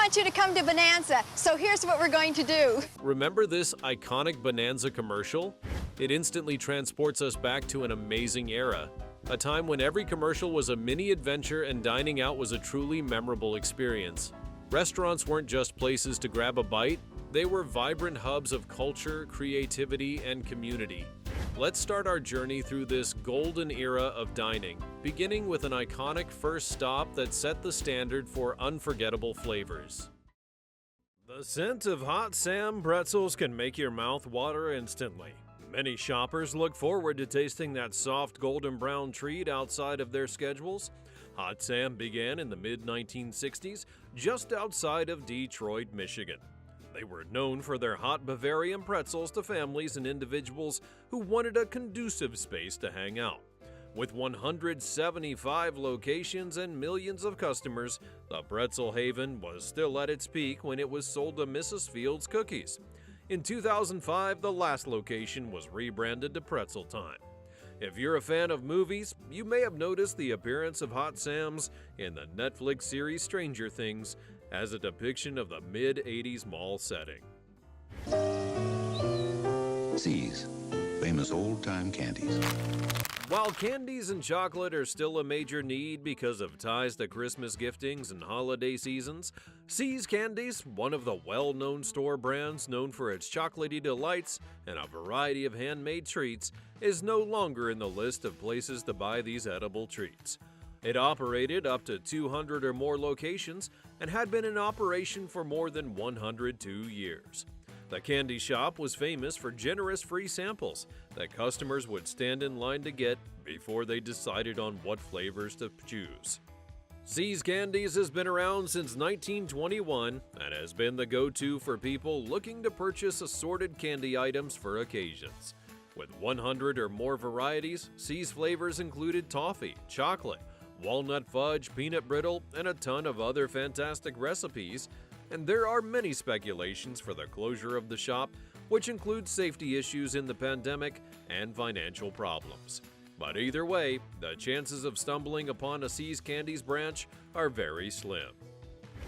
want you to come to Bonanza, so here's what we're going to do. Remember this iconic Bonanza commercial? It instantly transports us back to an amazing era, a time when every commercial was a mini adventure and dining out was a truly memorable experience. Restaurants weren't just places to grab a bite, they were vibrant hubs of culture, creativity, and community. Let's start our journey through this golden era of dining, beginning with an iconic first stop that set the standard for unforgettable flavors. The scent of hot Sam pretzels can make your mouth water instantly. Many shoppers look forward to tasting that soft golden brown treat outside of their schedules. Hot Sam began in the mid-1960s just outside of Detroit, Michigan. They were known for their hot Bavarian pretzels to families and individuals who wanted a conducive space to hang out. With 175 locations and millions of customers, the Pretzel Haven was still at its peak when it was sold to Mrs. Fields Cookies. In 2005, the last location was rebranded to Pretzel Time. If you're a fan of movies, you may have noticed the appearance of Hot Sam's in the Netflix series Stranger Things as a depiction of the mid-80s mall setting. See's, famous old-time candies. While candies and chocolate are still a major need because of ties to Christmas giftings and holiday seasons, See's Candies, one of the well-known store brands known for its chocolatey delights and a variety of handmade treats, is no longer in the list of places to buy these edible treats. It operated up to 200 or more locations and had been in operation for more than 102 years. The candy shop was famous for generous free samples that customers would stand in line to get before they decided on what flavors to choose. See's Candies has been around since 1921 and has been the go-to for people looking to purchase assorted candy items for occasions. With 100 or more varieties, See's flavors included toffee, chocolate, walnut fudge, peanut brittle, and a ton of other fantastic recipes. And there are many speculations for the closure of the shop, which includes safety issues in the pandemic and financial problems. But either way, the chances of stumbling upon a See's Candies branch are very slim.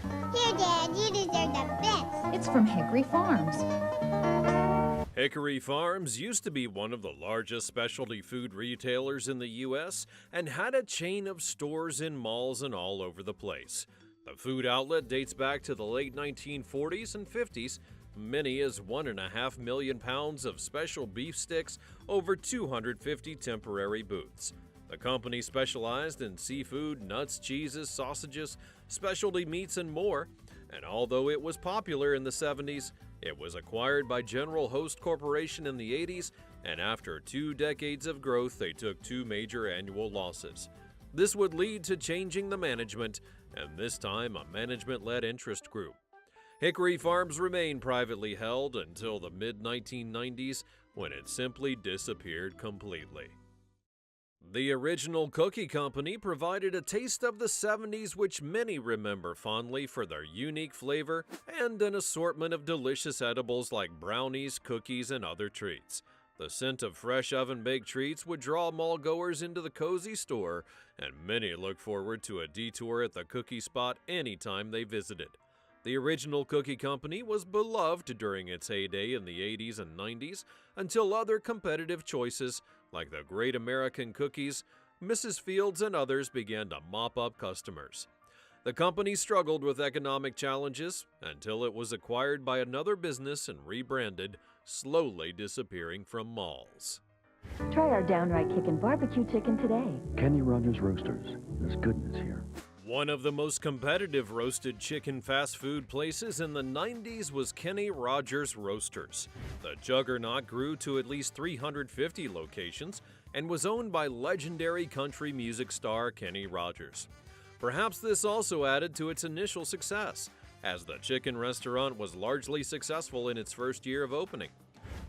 Here, Dad, you deserve the best. It's from Hickory Farms. Hickory Farms used to be one of the largest specialty food retailers in the U.S. and had a chain of stores in malls and all over the place. The food outlet dates back to the late 1940s and 50s. Many as 1.5 million pounds of special beef sticks, over 250 temporary booths. The company specialized in seafood, nuts, cheeses, sausages, specialty meats, and more. And although it was popular in the 70s, it was acquired by General Host Corporation in the 80s, and after 2 decades of growth, they took 2 major annual losses. This would lead to changing the management, and this time a management-led interest group. Hickory Farms remained privately held until the mid-1990s, when it simply disappeared completely. The original cookie company provided a taste of the 70s which many remember fondly for their unique flavor and an assortment of delicious edibles like brownies, cookies, and other treats. The scent of fresh oven-baked treats would draw mall-goers into the cozy store, and many look forward to a detour at the cookie spot anytime they visited. The original cookie company was beloved during its heyday in the 80s and 90s until other competitive choices, like the Great American Cookies, Mrs. Fields, and others began to mop up customers. The company struggled with economic challenges until it was acquired by another business and rebranded, slowly disappearing from malls. Try our downright kickin' barbecue chicken today. Kenny Rogers Roasters. There's goodness here. One of the most competitive roasted chicken fast food places in the 90s was Kenny Rogers Roasters. The juggernaut grew to at least 350 locations and was owned by legendary country music star Kenny Rogers. Perhaps this also added to its initial success, as the chicken restaurant was largely successful in its first year of opening.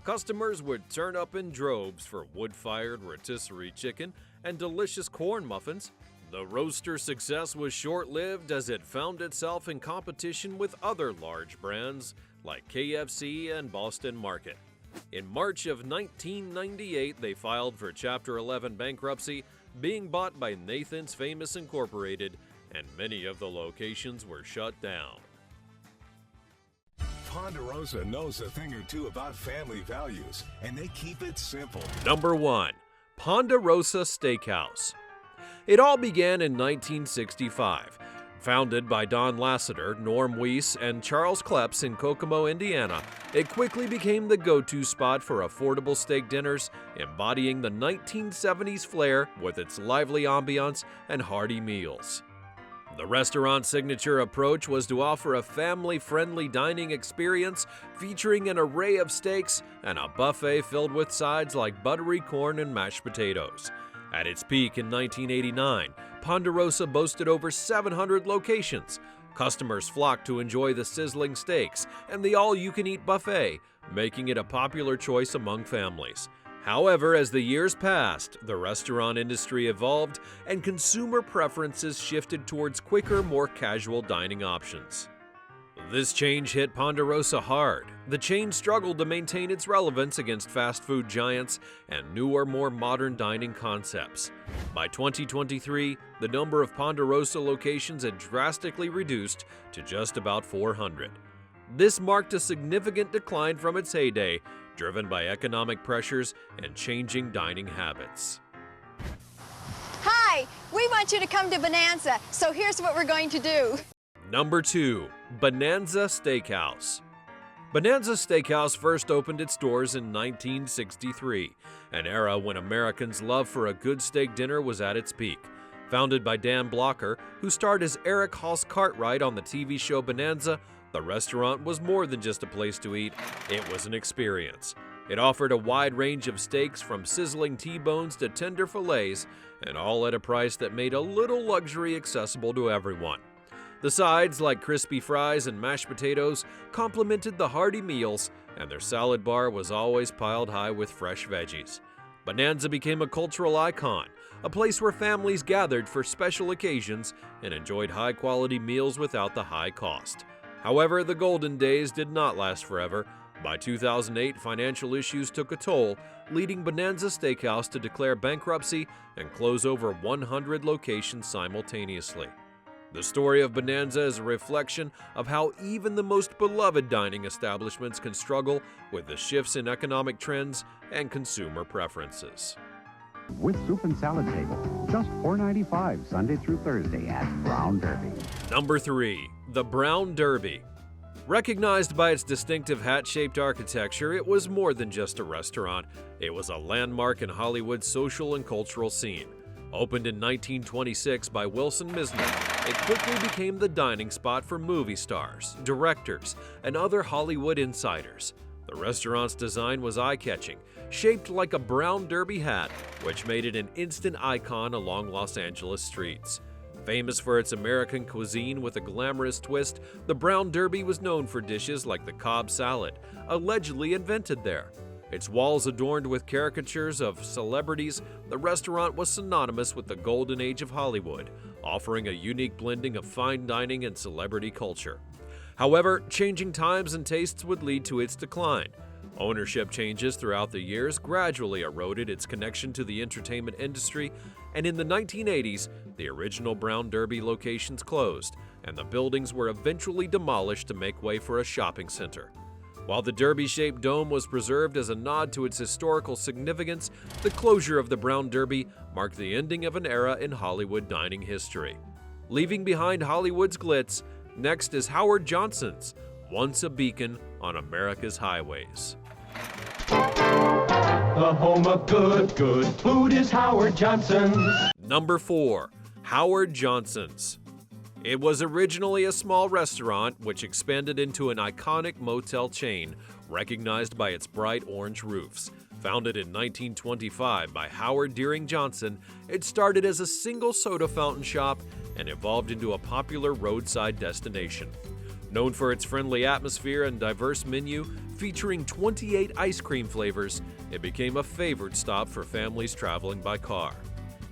Customers would turn up in droves for wood-fired rotisserie chicken and delicious corn muffins. The Roaster's success was short-lived as it found itself in competition with other large brands like KFC and Boston Market. In March of 1998, they filed for Chapter 11 bankruptcy, being bought by Nathan's Famous Incorporated, and many of the locations were shut down. Ponderosa knows a thing or two about family values, and they keep it simple. Number 1. Ponderosa Steakhouse. It all began in 1965. Founded by Don Lasseter, Norm Weiss, and Charles Kleps in Kokomo, Indiana, it quickly became the go-to spot for affordable steak dinners, embodying the 1970s flair with its lively ambiance and hearty meals. The restaurant's signature approach was to offer a family-friendly dining experience featuring an array of steaks and a buffet filled with sides like buttery corn and mashed potatoes. At its peak in 1989, Ponderosa boasted over 700 locations. Customers flocked to enjoy the sizzling steaks and the all-you-can-eat buffet, making it a popular choice among families. However, as the years passed, the restaurant industry evolved and consumer preferences shifted towards quicker, more casual dining options. This change hit Ponderosa hard. The chain struggled to maintain its relevance against fast food giants and newer, more modern dining concepts. By 2023, the number of Ponderosa locations had drastically reduced to just about 400. This marked a significant decline from its heyday, driven by economic pressures and changing dining habits. Hi, we want you to come to Bonanza, so here's what we're going to do. Number 2. Bonanza Steakhouse. Bonanza Steakhouse first opened its doors in 1963, an era when Americans' love for a good steak dinner was at its peak. Founded by Dan Blocker, who starred as Eric Haas Cartwright on the TV show Bonanza, the restaurant was more than just a place to eat, it was an experience. It offered a wide range of steaks from sizzling T-bones to tender fillets, and all at a price that made a little luxury accessible to everyone. The sides, like crispy fries and mashed potatoes, complemented the hearty meals, and their salad bar was always piled high with fresh veggies. Bonanza became a cultural icon, a place where families gathered for special occasions and enjoyed high-quality meals without the high cost. However, the golden days did not last forever. By 2008, financial issues took a toll, leading Bonanza Steakhouse to declare bankruptcy and close over 100 locations simultaneously. The story of Bonanza is a reflection of how even the most beloved dining establishments can struggle with the shifts in economic trends and consumer preferences. With soup and salad table, just $4.95 Sunday through Thursday at Brown Derby. Number 3. The Brown Derby. Recognized by its distinctive hat-shaped architecture, it was more than just a restaurant. It was a landmark in Hollywood's social and cultural scene. Opened in 1926 by Wilson Misner, it quickly became the dining spot for movie stars, directors, and other Hollywood insiders. The restaurant's design was eye-catching, shaped like a brown derby hat, which made it an instant icon along Los Angeles streets. Famous for its American cuisine with a glamorous twist, the Brown Derby was known for dishes like the Cobb salad, allegedly invented there. Its walls adorned with caricatures of celebrities, the restaurant was synonymous with the golden age of Hollywood, offering a unique blending of fine dining and celebrity culture. However, changing times and tastes would lead to its decline. Ownership changes throughout the years gradually eroded its connection to the entertainment industry, and in the 1980s, the original Brown Derby locations closed, and the buildings were eventually demolished to make way for a shopping center. While the derby-shaped dome was preserved as a nod to its historical significance, the closure of the Brown Derby marked the ending of an era in Hollywood dining history. Leaving behind Hollywood's glitz, next is Howard Johnson's, once a beacon on America's highways. The home of good food is Howard Johnson's. Number 4. Howard Johnson's. It was originally a small restaurant which expanded into an iconic motel chain recognized by its bright orange roofs. Founded in 1925 by Howard Deering Johnson, it started as a single soda fountain shop and evolved into a popular roadside destination. Known for its friendly atmosphere and diverse menu featuring 28 ice cream flavors, it became a favored stop for families traveling by car.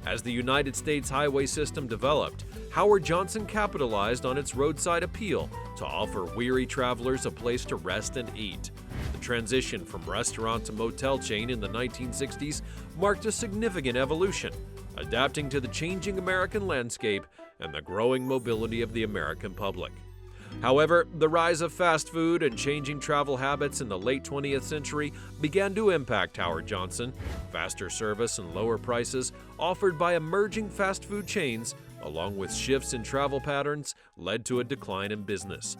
As the United States highway system developed, Howard Johnson capitalized on its roadside appeal to offer weary travelers a place to rest and eat. The transition from restaurant to motel chain in the 1960s marked a significant evolution, adapting to the changing American landscape and the growing mobility of the American public. However, the rise of fast food and changing travel habits in the late 20th century began to impact Howard Johnson. Faster service and lower prices offered by emerging fast food chains, along with shifts in travel patterns, led to a decline in business.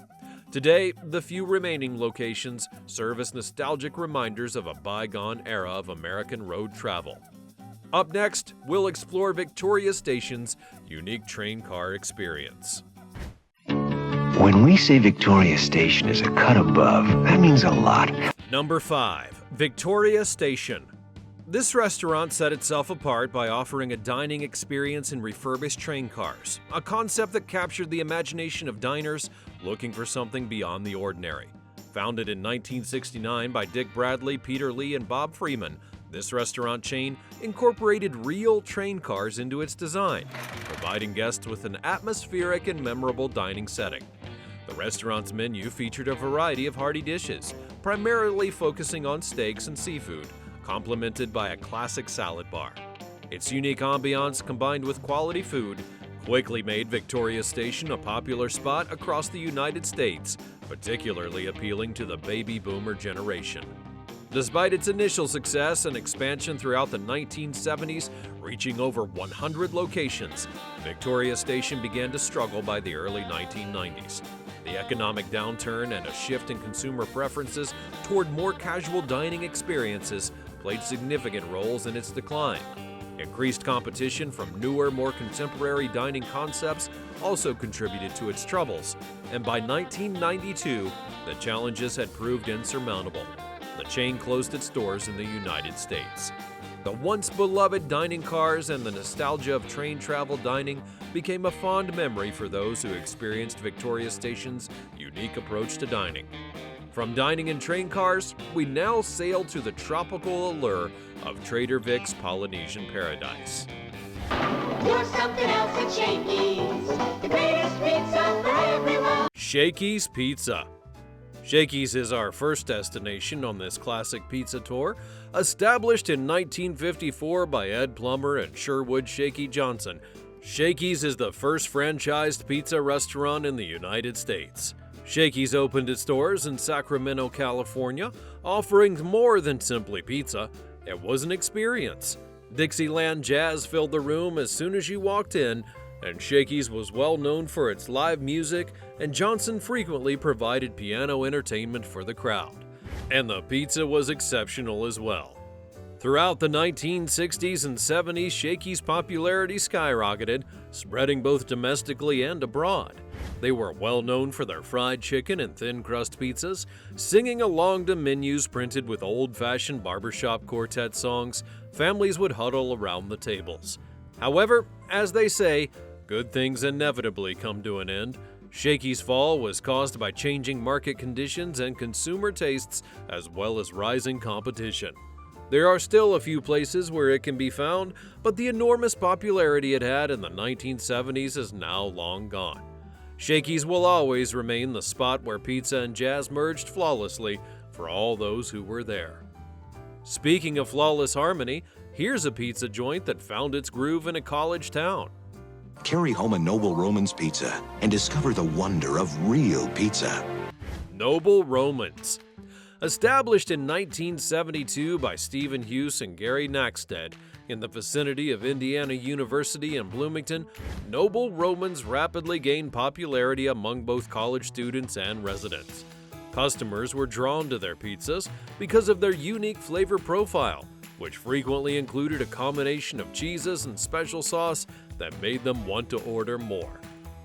Today, the few remaining locations serve as nostalgic reminders of a bygone era of American road travel. Up next, we'll explore Victoria Station's unique train car experience. When we say Victoria Station is a cut above, that means a lot. Number 5. Victoria Station. This restaurant set itself apart by offering a dining experience in refurbished train cars, a concept that captured the imagination of diners looking for something beyond the ordinary. Founded in 1969 by Dick Bradley, Peter Lee, and Bob Freeman, this restaurant chain incorporated real train cars into its design, providing guests with an atmospheric and memorable dining setting. The restaurant's menu featured a variety of hearty dishes, primarily focusing on steaks and seafood, complemented by a classic salad bar. Its unique ambiance, combined with quality food, quickly made Victoria Station a popular spot across the United States, particularly appealing to the baby boomer generation. Despite its initial success and expansion throughout the 1970s, reaching over 100 locations, Victoria Station began to struggle by the early 1990s. The economic downturn and a shift in consumer preferences toward more casual dining experiences played significant roles in its decline. Increased competition from newer, more contemporary dining concepts also contributed to its troubles, and by 1992, the challenges had proved insurmountable. The chain closed its doors in the United States. The once beloved dining cars and the nostalgia of train travel dining became a fond memory for those who experienced Victoria Station's unique approach to dining. From dining in train cars, we now sail to the tropical allure of Trader Vic's Polynesian paradise. You're something else at Shakey's, the greatest pizza for everyone. Shakey's Pizza. Shakey's is our first destination on this classic pizza tour. Established in 1954 by Ed Plummer and Sherwood Shakey Johnson, Shakey's is the first franchised pizza restaurant in the United States. Shakey's opened its doors in Sacramento, California, offering more than simply pizza. It was an experience. Dixieland jazz filled the room as soon as you walked in, and Shakey's was well known for its live music, and Johnson frequently provided piano entertainment for the crowd. And the pizza was exceptional as well. Throughout the 1960s and 70s, Shakey's popularity skyrocketed, spreading both domestically and abroad. They were well known for their fried chicken and thin crust pizzas, singing along to menus printed with old-fashioned barbershop quartet songs. Families would huddle around the tables. However, as they say, good things inevitably come to an end. Shakey's fall was caused by changing market conditions and consumer tastes, as well as rising competition. There are still a few places where it can be found, but the enormous popularity it had in the 1970s is now long gone. Shakey's will always remain the spot where pizza and jazz merged flawlessly for all those who were there. Speaking of flawless harmony, here's a pizza joint that found its groove in a college town. Carry home a Noble Roman's pizza and discover the wonder of real pizza. Noble Romans. Established in 1972 by Stephen Hughes and Gary Nackstead in the vicinity of Indiana University in Bloomington, Noble Romans rapidly gained popularity among both college students and residents. Customers were drawn to their pizzas because of their unique flavor profile, which frequently included a combination of cheeses and special sauce that made them want to order more.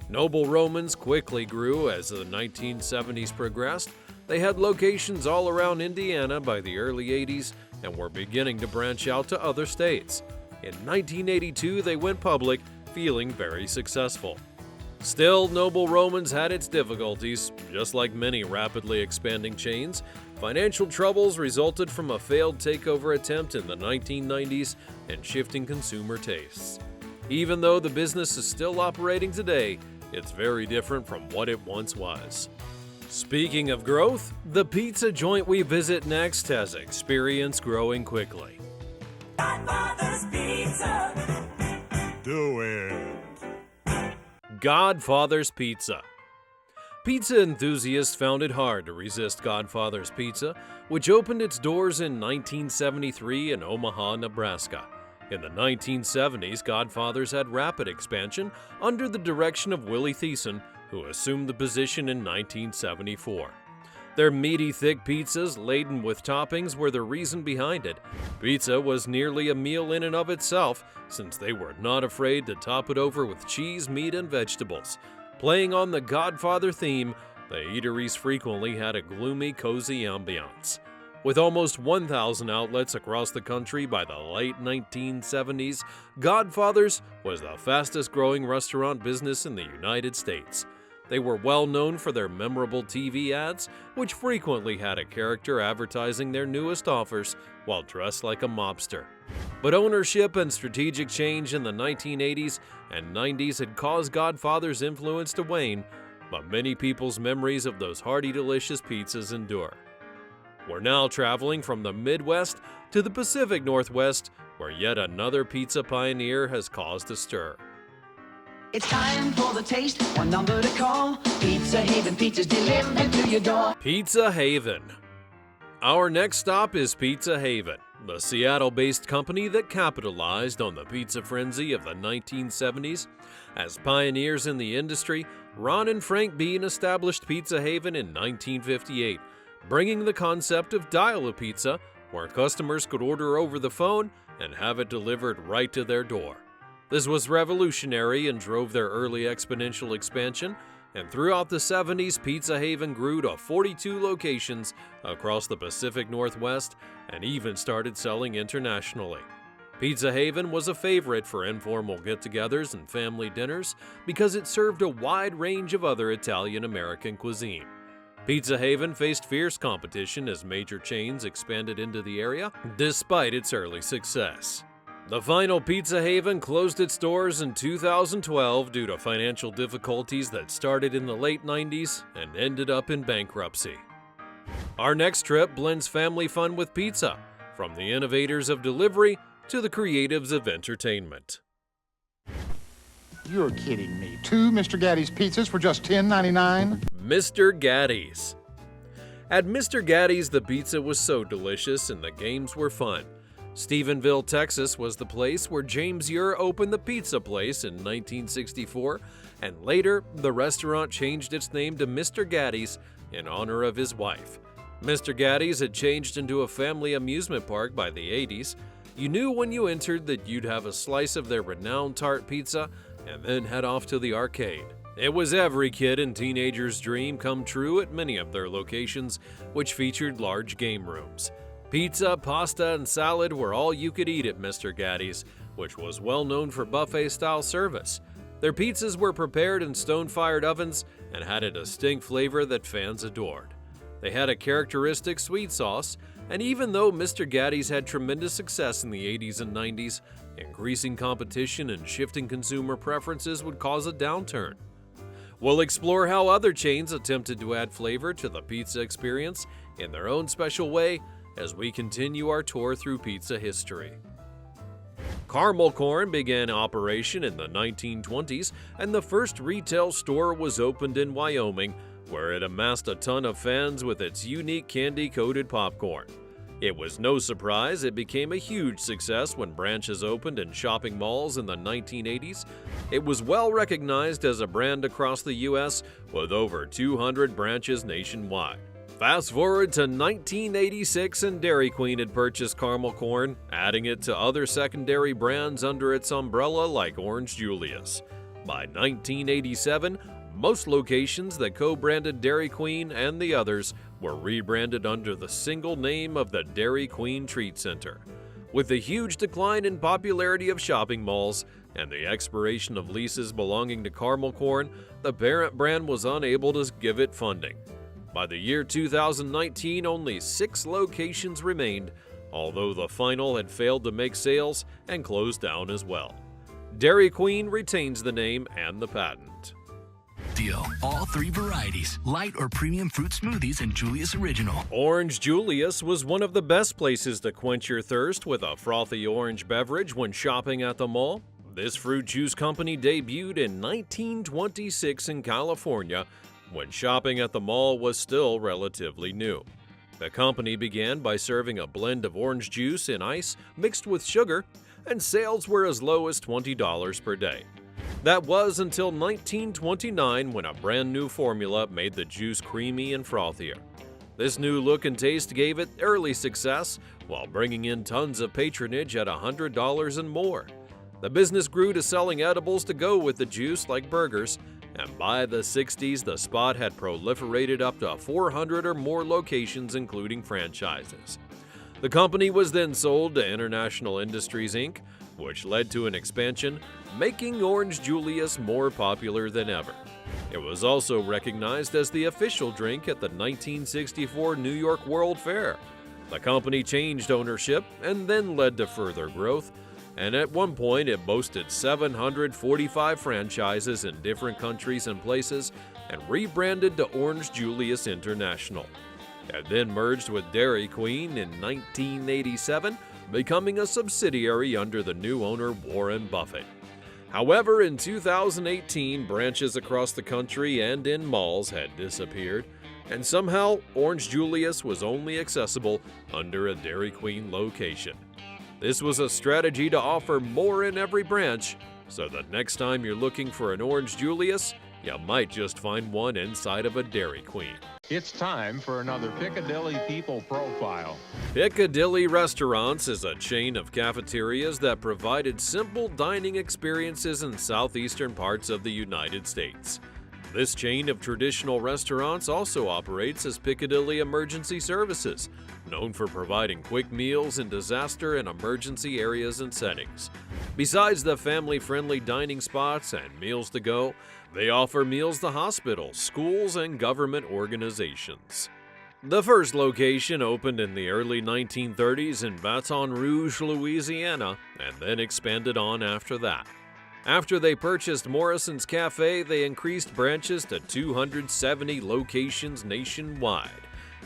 Noble Romans quickly grew as the 1970s progressed. They had locations all around Indiana by the early 80s and were beginning to branch out to other states. In 1982, they went public, feeling very successful. Still, Noble Romans had its difficulties. Just like many rapidly expanding chains, financial troubles resulted from a failed takeover attempt in the 1990s and shifting consumer tastes. Even though the business is still operating today, it's very different from what it once was. Speaking of growth, the pizza joint we visit next has experienced growing quickly. Godfather's Pizza. Do it. Godfather's Pizza. Pizza enthusiasts found it hard to resist Godfather's Pizza, which opened its doors in 1973 in Omaha, Nebraska. In the 1970s, Godfather's had rapid expansion under the direction of Willie Thiessen, who assumed the position in 1974. Their meaty, thick pizzas, laden with toppings, were the reason behind it. Pizza was nearly a meal in and of itself, since they were not afraid to top it over with cheese, meat, and vegetables. Playing on the Godfather theme, the eateries frequently had a gloomy, cozy ambiance. With almost 1,000 outlets across the country by the late 1970s, Godfather's was the fastest-growing restaurant business in the United States. They were well known for their memorable TV ads, which frequently had a character advertising their newest offers while dressed like a mobster. But ownership and strategic change in the 1980s and 90s had caused Godfather's influence to wane, but many people's memories of those hearty, delicious pizzas endure. We're now traveling from the Midwest to the Pacific Northwest, where yet another pizza pioneer has caused a stir. It's time for the taste, one number to call. Pizza Haven, pizzas delivered to your door. Pizza Haven. Our next stop is Pizza Haven, the Seattle-based company that capitalized on the pizza frenzy of the 1970s. As pioneers in the industry, Ron and Frank Bean established Pizza Haven in 1958, bringing the concept of dial-a-pizza, where customers could order over the phone and have it delivered right to their door. This was revolutionary and drove their early exponential expansion, and throughout the 70s, Pizza Haven grew to 42 locations across the Pacific Northwest and even started selling internationally. Pizza Haven was a favorite for informal get-togethers and family dinners because it served a wide range of other Italian-American cuisine. Pizza Haven faced fierce competition as major chains expanded into the area, despite its early success. The final Pizza Haven closed its doors in 2012 due to financial difficulties that started in the late 90s and ended up in bankruptcy. Our next trip blends family fun with pizza, from the innovators of delivery to the creatives of entertainment. You're kidding me. 2 Mr. Gaddy's pizzas for just $10.99? Mr. Gaddy's. At Mr. Gaddy's, the pizza was so delicious and the games were fun. Stephenville, Texas was the place where James Ure opened the pizza place in 1964, and later the restaurant changed its name to Mr. Gaddy's in honor of his wife. Mr. Gaddy's had changed into a family amusement park by the 80s. You knew when you entered that you'd have a slice of their renowned tart pizza and then head off to the arcade. It was every kid and teenager's dream come true at many of their locations, which featured large game rooms. Pizza, pasta, and salad were all you could eat at Mr. Gaddy's, which was well known for buffet-style service. Their pizzas were prepared in stone-fired ovens and had a distinct flavor that fans adored. They had a characteristic sweet sauce, and even though Mr. Gaddy's had tremendous success in the 80s and 90s, increasing competition and shifting consumer preferences would cause a downturn. We'll explore how other chains attempted to add flavor to the pizza experience in their own special way as we continue our tour through pizza history. Caramel Corn began operation in the 1920s, and the first retail store was opened in Wyoming, where it amassed a ton of fans with its unique candy-coated popcorn. It was no surprise it became a huge success when branches opened in shopping malls in the 1980s. It was well recognized as a brand across the U.S., with over 200 branches nationwide. Fast forward to 1986 and Dairy Queen had purchased Caramel Corn, adding it to other secondary brands under its umbrella like Orange Julius. By 1987, most locations that co-branded Dairy Queen and the others were rebranded under the single name of the Dairy Queen Treat Center. With the huge decline in popularity of shopping malls and the expiration of leases belonging to Caramel Corn, the parent brand was unable to give it funding. By the year 2019, only 6 locations remained, although the final had failed to make sales and closed down as well. Dairy Queen retains the name and the patent. Deal. All 3 varieties. Light or premium fruit smoothies and Julius Original. Orange Julius was one of the best places to quench your thirst with a frothy orange beverage when shopping at the mall. This fruit juice company debuted in 1926 in California, when shopping at the mall was still relatively new. The company began by serving a blend of orange juice in ice mixed with sugar, and sales were as low as $20 per day. That was until 1929, when a brand new formula made the juice creamy and frothier. This new look and taste gave it early success while bringing in tons of patronage at $100 and more. The business grew to selling edibles to go with the juice like burgers, and by the 60s the spot had proliferated up to 400 or more locations, including franchises. The company was then sold to International Industries Inc., which led to an expansion, making Orange Julius more popular than ever. It was also recognized as the official drink at the 1964 New York World Fair. The company changed ownership and then led to further growth, and at one point it boasted 745 franchises in different countries and places and rebranded to Orange Julius International. It then merged with Dairy Queen in 1987, becoming a subsidiary under the new owner Warren Buffett. However, in 2018, branches across the country and in malls had disappeared, and somehow Orange Julius was only accessible under a Dairy Queen location. This was a strategy to offer more in every branch, so that next time you're looking for an Orange Julius, you might just find one inside of a Dairy Queen. It's time for another Piccadilly People Profile. Piccadilly Restaurants is a chain of cafeterias that provided simple dining experiences in southeastern parts of the United States. This chain of traditional restaurants also operates as Piccadilly Emergency Services, known for providing quick meals in disaster and emergency areas and settings. Besides the family-friendly dining spots and meals to go, they offer meals to hospitals, schools, and government organizations. The first location opened in the early 1930s in Baton Rouge, Louisiana, and then expanded on after that. After they purchased Morrison's Cafe, they increased branches to 270 locations nationwide.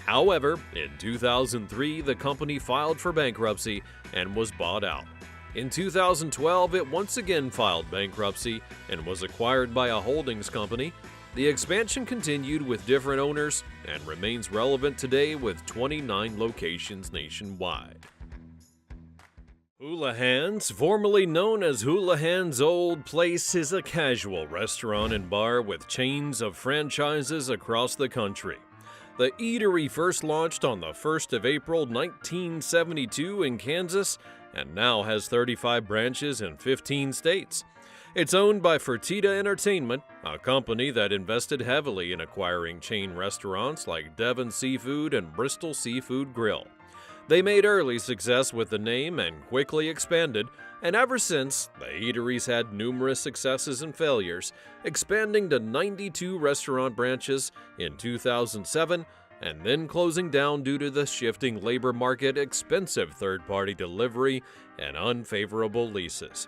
However, in 2003, the company filed for bankruptcy and was bought out. In 2012, it once again filed bankruptcy and was acquired by a holdings company. The expansion continued with different owners and remains relevant today with 29 locations nationwide. Houlihan's, formerly known as Houlihan's Old Place, is a casual restaurant and bar with chains of franchises across the country. The eatery first launched on the 1st of April 1972 in Kansas and now has 35 branches in 15 states. It's owned by Fertitta Entertainment, a company that invested heavily in acquiring chain restaurants like Devon Seafood and Bristol Seafood Grill. They made early success with the name and quickly expanded, and ever since, the eatery's had numerous successes and failures, expanding to 92 restaurant branches in 2007 and then closing down due to the shifting labor market, expensive third-party delivery, and unfavorable leases.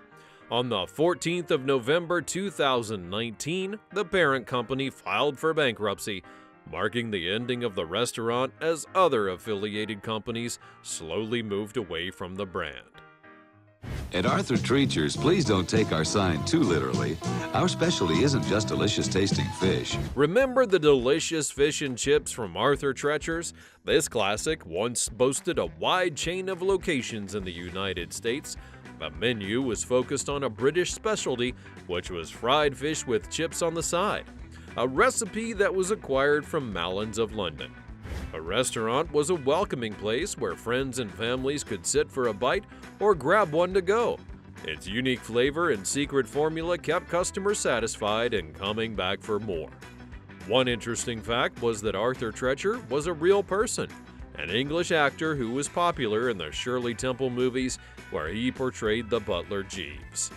On the 14th of November 2019, the parent company filed for bankruptcy, marking the ending of the restaurant as other affiliated companies slowly moved away from the brand. At Arthur Treacher's, please don't take our sign too literally. Our specialty isn't just delicious tasting fish. Remember the delicious fish and chips from Arthur Treacher's? This classic once boasted a wide chain of locations in the United States. The menu was focused on a British specialty, which was fried fish with chips on the side, a recipe that was acquired from Mallins of London. A restaurant was a welcoming place where friends and families could sit for a bite or grab one to go. Its unique flavor and secret formula kept customers satisfied and coming back for more. One interesting fact was that Arthur Treacher was a real person, an English actor who was popular in the Shirley Temple movies where he portrayed the butler Jeeves.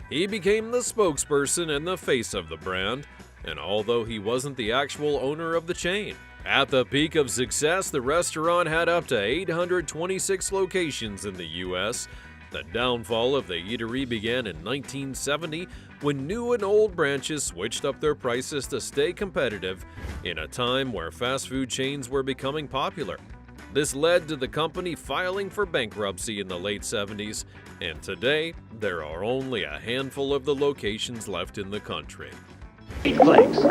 He became the spokesperson and the face of the brand, and although he wasn't the actual owner of the chain, at the peak of success, the restaurant had up to 826 locations in the U.S. The downfall of the eatery began in 1970 when new and old branches switched up their prices to stay competitive in a time where fast food chains were becoming popular. This led to the company filing for bankruptcy in the late 70s, and today there are only a handful of the locations left in the country. Flakes.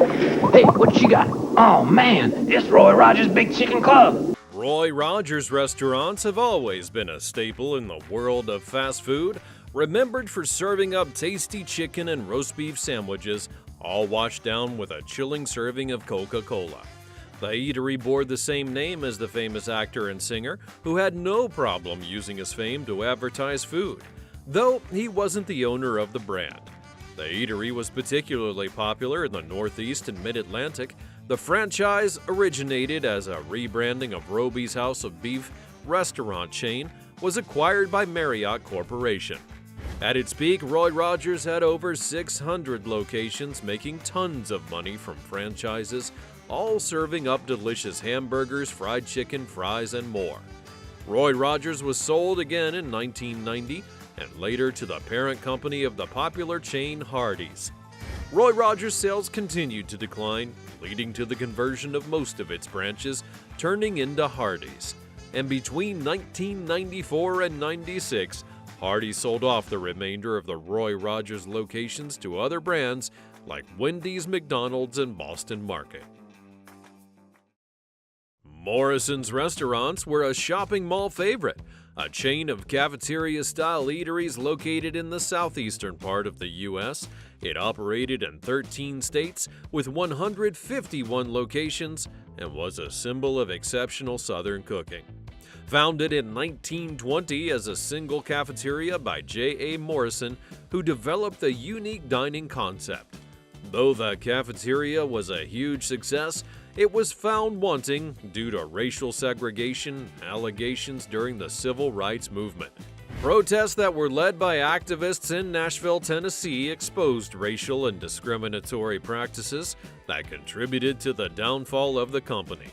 Hey, what you got? Oh man, it's Roy Rogers' Big Chicken Club. Roy Rogers restaurants have always been a staple in the world of fast food, remembered for serving up tasty chicken and roast beef sandwiches, all washed down with a chilling serving of Coca-Cola. The eatery bore the same name as the famous actor and singer, who had no problem using his fame to advertise food, though he wasn't the owner of the brand. The eatery was particularly popular in the Northeast and Mid-Atlantic. The franchise originated as a rebranding of Roby's House of Beef restaurant chain, was acquired by Marriott Corporation. At its peak, Roy Rogers had over 600 locations, making tons of money from franchises, all serving up delicious hamburgers, fried chicken, fries, and more. Roy Rogers was sold again in 1990 and later to the parent company of the popular chain Hardee's. Roy Rogers' sales continued to decline, leading to the conversion of most of its branches, turning into Hardee's. And between 1994 and 96, Hardee's sold off the remainder of the Roy Rogers locations to other brands like Wendy's, McDonald's, and Boston Market. Morrison's restaurants were a shopping mall favorite, a chain of cafeteria-style eateries located in the southeastern part of the U.S. It operated in 13 states with 151 locations and was a symbol of exceptional Southern cooking. Founded in 1920 as a single cafeteria by J.A. Morrison, who developed the unique dining concept. Though the cafeteria was a huge success, it was found wanting due to racial segregation allegations during the Civil Rights Movement. Protests that were led by activists in Nashville, Tennessee exposed racial and discriminatory practices that contributed to the downfall of the company.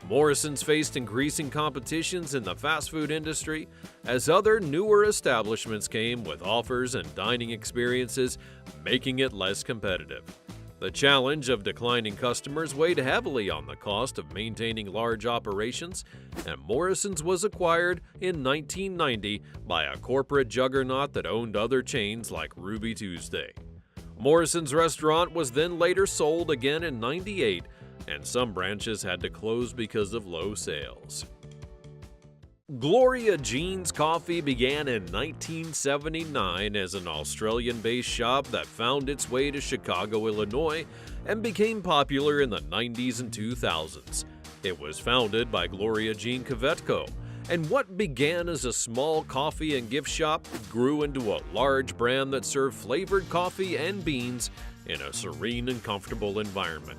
Morrison's faced increasing competitions in the fast food industry as other newer establishments came with offers and dining experiences, making it less competitive. The challenge of declining customers weighed heavily on the cost of maintaining large operations, and Morrison's was acquired in 1990 by a corporate juggernaut that owned other chains like Ruby Tuesday. Morrison's restaurant was then later sold again in '98, and some branches had to close because of low sales. Gloria Jean's Coffee began in 1979 as an Australian-based shop that found its way to Chicago, Illinois, and became popular in the 90s and 2000s. It was founded by Gloria Jean Kvetko, and what began as a small coffee and gift shop grew into a large brand that served flavored coffee and beans in a serene and comfortable environment.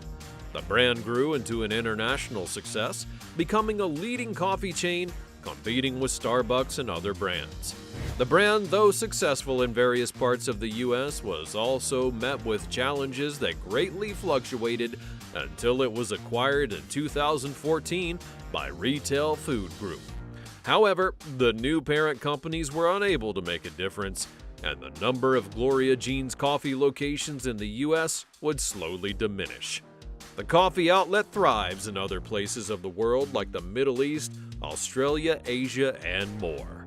The brand grew into an international success, becoming a leading coffee chain, competing with Starbucks and other brands. The brand, though successful in various parts of the U.S., was also met with challenges that greatly fluctuated until it was acquired in 2014 by Retail Food Group. However, the new parent companies were unable to make a difference, and the number of Gloria Jean's Coffee locations in the U.S. would slowly diminish. The coffee outlet thrives in other places of the world like the Middle East, Australia, Asia, and more.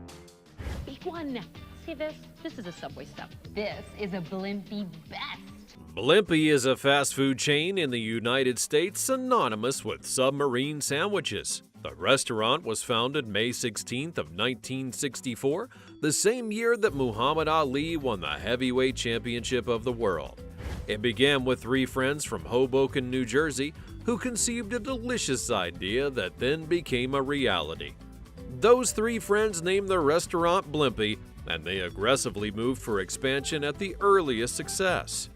Big one. See this? This is a Subway stuff. This is a Blimpie Best. Blimpie is a fast food chain in the United States synonymous with submarine sandwiches. The restaurant was founded May 16th of 1964, the same year that Muhammad Ali won the heavyweight championship of the world. It began with 3 friends from Hoboken, New Jersey, who conceived a delicious idea that then became a reality. Those 3 friends named their restaurant Blimpie, and they aggressively moved for expansion at the earliest success.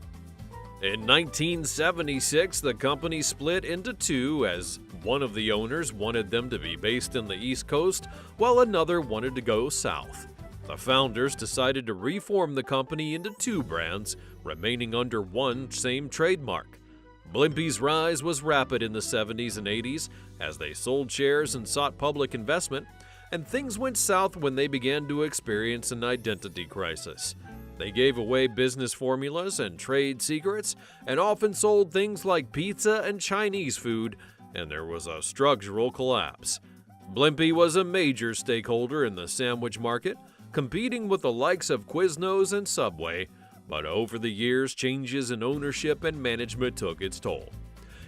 In 1976, the company split into 2 as one of the owners wanted them to be based in the East Coast, while another wanted to go south. The founders decided to reform the company into 2 brands, remaining under one same trademark. Blimpie's rise was rapid in the 70s and 80s as they sold shares and sought public investment, and things went south when they began to experience an identity crisis. They gave away business formulas and trade secrets, and often sold things like pizza and Chinese food, and there was a structural collapse. Blimpie was a major stakeholder in the sandwich market, competing with the likes of Quiznos and Subway. but over the years, changes in ownership and management took its toll.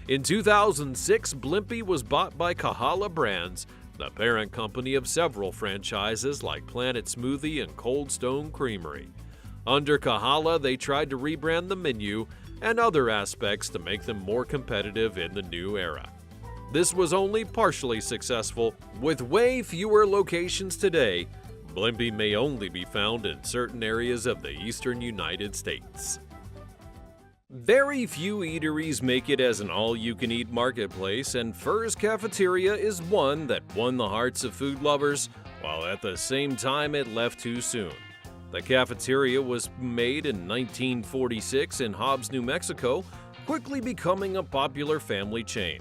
In 2006, Blimpie was bought by Kahala Brands, the parent company of several franchises like Planet Smoothie and Cold Stone Creamery. Under Kahala, they tried to rebrand the menu and other aspects to make them more competitive in the new era. This was only partially successful. With way fewer locations today, Blimpie may only be found in certain areas of the eastern United States. Very few eateries make it as an all-you-can-eat marketplace, and Furr's Cafeteria is one that won the hearts of food lovers, while at the same time it left too soon. The cafeteria was made in 1946 in Hobbs, New Mexico, quickly becoming a popular family chain.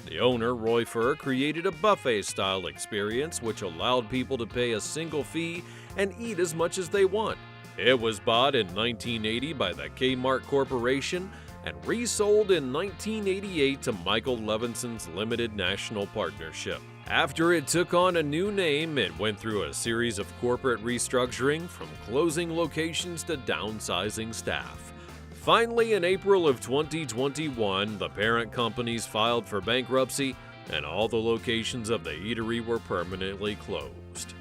The owner, Roy Furr, created a buffet-style experience which allowed people to pay a single fee and eat as much as they want. It was bought in 1980 by the Kmart Corporation and resold in 1988 to Michael Levinson's Limited National Partnership. After it took on a new name, it went through a series of corporate restructuring, from closing locations to downsizing staff. Finally, in April of 2021, the parent companies filed for bankruptcy, and all the locations of the eatery were permanently closed.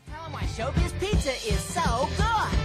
Tell 'em why Showbiz Pizza is so good!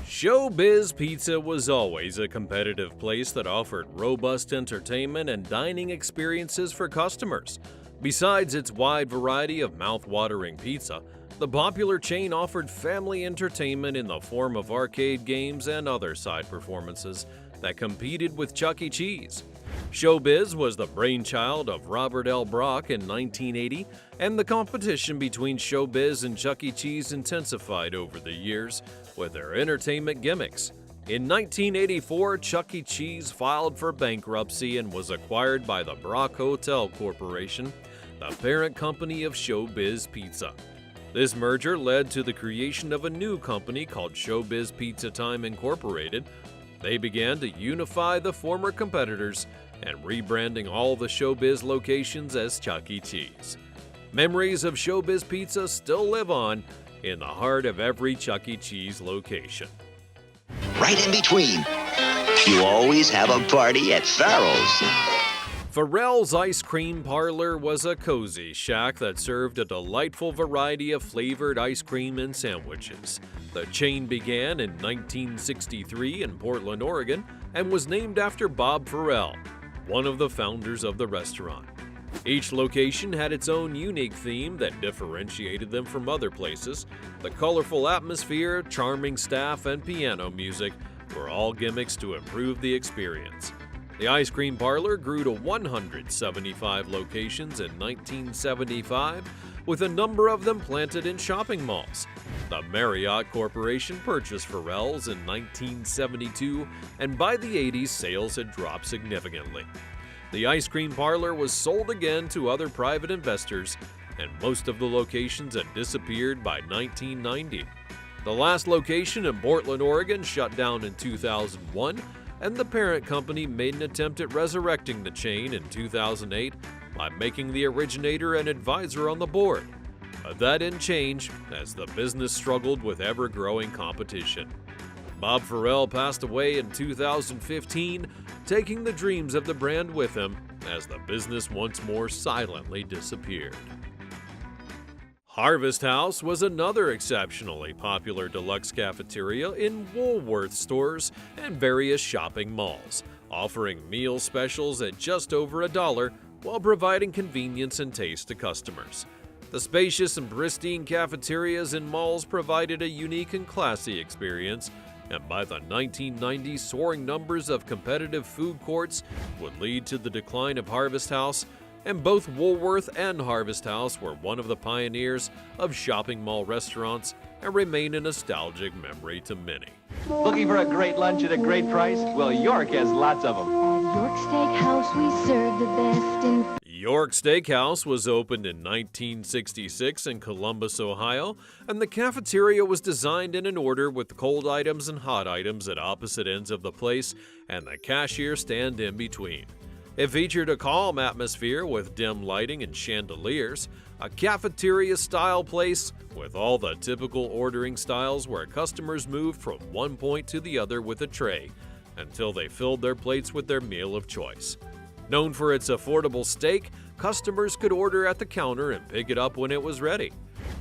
Showbiz Pizza was always a competitive place that offered robust entertainment and dining experiences for customers. Besides its wide variety of mouth-watering pizza, the popular chain offered family entertainment in the form of arcade games and other side performances that competed with Chuck E. Cheese. Showbiz was the brainchild of Robert L. Brock in 1980, and the competition between Showbiz and Chuck E. Cheese intensified over the years with their entertainment gimmicks. In 1984, Chuck E. Cheese filed for bankruptcy and was acquired by the Brock Hotel Corporation, the parent company of Showbiz Pizza. This merger led to the creation of a new company called Showbiz Pizza Time Incorporated. They began to unify the former competitors and rebranding all the Showbiz locations as Chuck E. Cheese. Memories of Showbiz Pizza still live on in the heart of every Chuck E. Cheese location. Right in between, you always have a party at Farrell's. Farrell's Ice Cream Parlor was a cozy shack that served a delightful variety of flavored ice cream and sandwiches. The chain began in 1963 in Portland, Oregon, and was named after Bob Farrell, one of the founders of the restaurant. Each location had its own unique theme that differentiated them from other places. The colorful atmosphere, charming staff, and piano music were all gimmicks to improve the experience. The ice cream parlor grew to 175 locations in 1975, with a number of them planted in shopping malls. The Marriott Corporation purchased Farrell's in 1972, and by the 80s, sales had dropped significantly. The ice cream parlor was sold again to other private investors, and most of the locations had disappeared by 1990. The last location in Portland, Oregon shut down in 2001, and the parent company made an attempt at resurrecting the chain in 2008 by making the originator an advisor on the board. But that didn't change as the business struggled with ever-growing competition. Bob Farrell passed away in 2015, taking the dreams of the brand with him as the business once more silently disappeared. Harvest House was another exceptionally popular deluxe cafeteria in Woolworth stores and various shopping malls, offering meal specials at just over $1 while providing convenience and taste to customers. The spacious and pristine cafeterias in malls provided a unique and classy experience, and by the 1990s, soaring numbers of competitive food courts would lead to the decline of Harvest House, and both Woolworth and Harvest House were one of the pioneers of shopping mall restaurants and remain a nostalgic memory to many. Looking for a great lunch at a great price? Well, York has lots of them. At York Steakhouse, we serve the best in... York Steakhouse was opened in 1966 in Columbus, Ohio, and the cafeteria was designed in an order with cold items and hot items at opposite ends of the place and the cashier stand in between. It featured a calm atmosphere with dim lighting and chandeliers, a cafeteria-style place with all the typical ordering styles where customers moved from one point to the other with a tray until they filled their plates with their meal of choice. Known for its affordable steak, customers could order at the counter and pick it up when it was ready.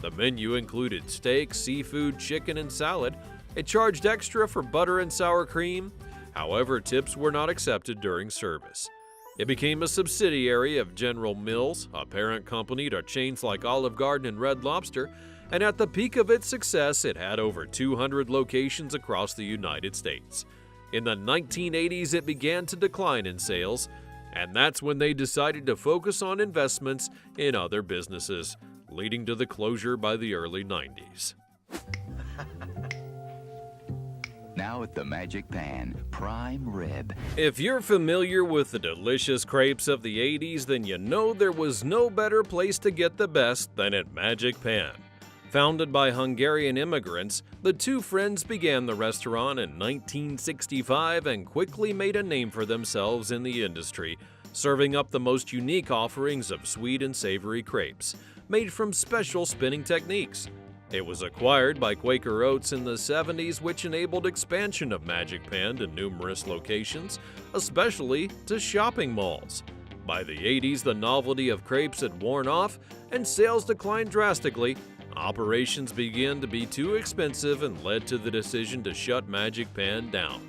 The menu included steak, seafood, chicken, and salad. It charged extra for butter and sour cream. However, tips were not accepted during service. It became a subsidiary of General Mills, a parent company to chains like Olive Garden and Red Lobster, and at the peak of its success, it had over 200 locations across the United States. In the 1980s, it began to decline in sales, and that's when they decided to focus on investments in other businesses, leading to the closure by the early 90s. Now at the Magic Pan, prime rib. If you're familiar with the delicious crepes of the 80s, then you know there was no better place to get the best than at Magic Pan. Founded by Hungarian immigrants, the two friends began the restaurant in 1965 and quickly made a name for themselves in the industry, serving up the most unique offerings of sweet and savory crepes, made from special spinning techniques. It was acquired by Quaker Oats in the 70s, which enabled expansion of Magic Pan to numerous locations, especially to shopping malls. By the 80s, the novelty of crepes had worn off and sales declined drastically. Operations began to be too expensive and led to the decision to shut Magic Pan down.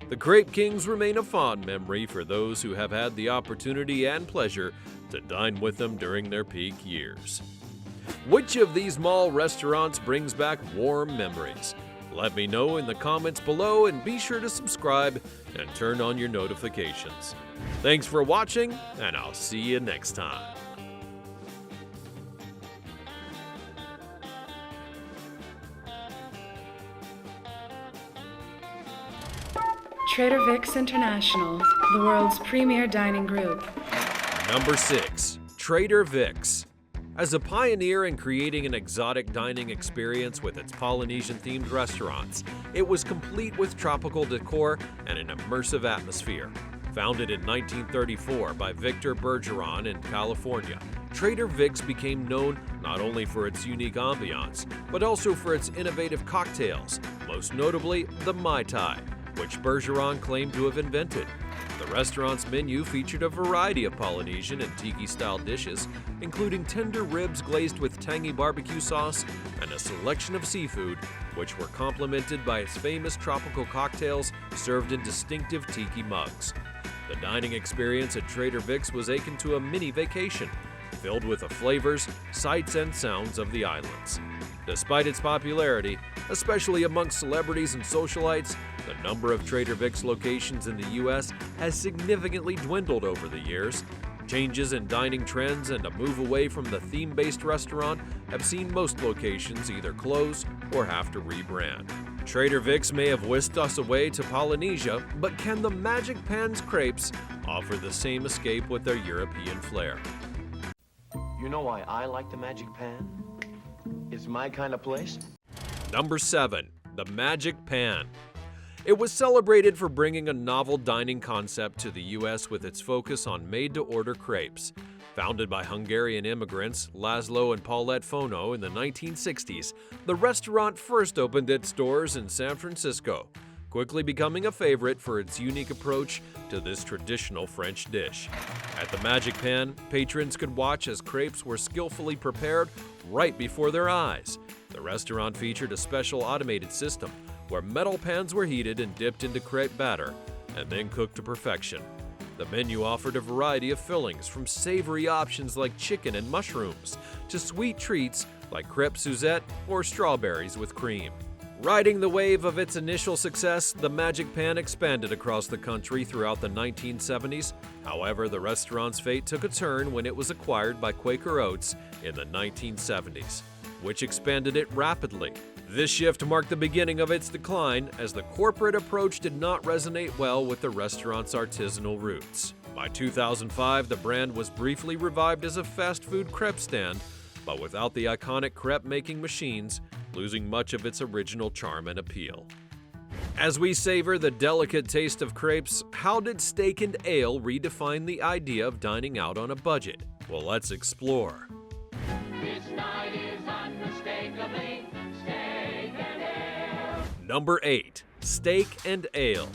The Crepe Kings remain a fond memory for those who have had the opportunity and pleasure to dine with them during their peak years. Which of these mall restaurants brings back warm memories? Let me know in the comments below, and be sure to subscribe and turn on your notifications. Thanks for watching, and I'll see you next time. Trader Vic's International, the world's premier dining group. Number 6. Trader Vic's. As a pioneer in creating an exotic dining experience with its Polynesian-themed restaurants, it was complete with tropical decor and an immersive atmosphere. Founded in 1934 by Victor Bergeron in California, Trader Vic's became known not only for its unique ambiance, but also for its innovative cocktails, most notably the Mai Tai, which Bergeron claimed to have invented. The restaurant's menu featured a variety of Polynesian and tiki-style dishes, including tender ribs glazed with tangy barbecue sauce and a selection of seafood, which were complemented by its famous tropical cocktails served in distinctive tiki mugs. The dining experience at Trader Vic's was akin to a mini vacation, filled with the flavors, sights, and sounds of the islands. Despite its popularity, especially amongst celebrities and socialites, the number of Trader Vic's locations in the U.S. has significantly dwindled over the years. Changes in dining trends and a move away from the theme-based restaurant have seen most locations either close or have to rebrand. Trader Vic's may have whisked us away to Polynesia, but can the Magic Pan's crepes offer the same escape with their European flair? You know why I like the Magic Pan? It's my kind of place. Number 7. The Magic Pan. It was celebrated for bringing a novel dining concept to the U.S. with its focus on made-to-order crepes. Founded by Hungarian immigrants Laszlo and Paulette Fono in the 1960s, the restaurant first opened its doors in San Francisco, quickly becoming a favorite for its unique approach to this traditional French dish. At the Magic Pan, patrons could watch as crepes were skillfully prepared right before their eyes. The restaurant featured a special automated system where metal pans were heated and dipped into crepe batter and then cooked to perfection. The menu offered a variety of fillings, from savory options like chicken and mushrooms to sweet treats like crepe Suzette or strawberries with cream. Riding the wave of its initial success, the Magic Pan expanded across the country throughout the 1970s. However, the restaurant's fate took a turn when it was acquired by Quaker Oats in the 1970s, which expanded it rapidly. This shift marked the beginning of its decline, as the corporate approach did not resonate well with the restaurant's artisanal roots. By 2005, the brand was briefly revived as a fast food crepe stand, but without the iconic crepe-making machines, losing much of its original charm and appeal. As we savor the delicate taste of crepes, how did steak and ale redefine the idea of dining out on a budget? Well, let's explore. This night is unmistakably steak and ale. Number 8. Steak and Ale.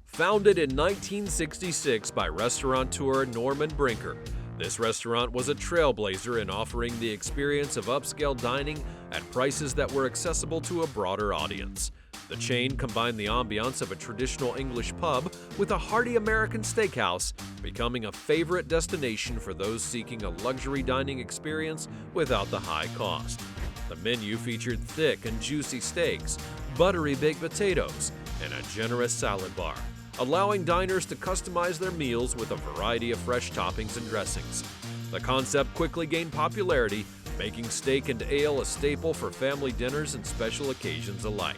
Founded in 1966 by restaurateur Norman Brinker, this restaurant was a trailblazer in offering the experience of upscale dining at prices that were accessible to a broader audience. The chain combined the ambiance of a traditional English pub with a hearty American steakhouse, becoming a favorite destination for those seeking a luxury dining experience without the high cost. The menu featured thick and juicy steaks, buttery baked potatoes, and a generous salad bar, allowing diners to customize their meals with a variety of fresh toppings and dressings. The concept quickly gained popularity, making steak and ale a staple for family dinners and special occasions alike.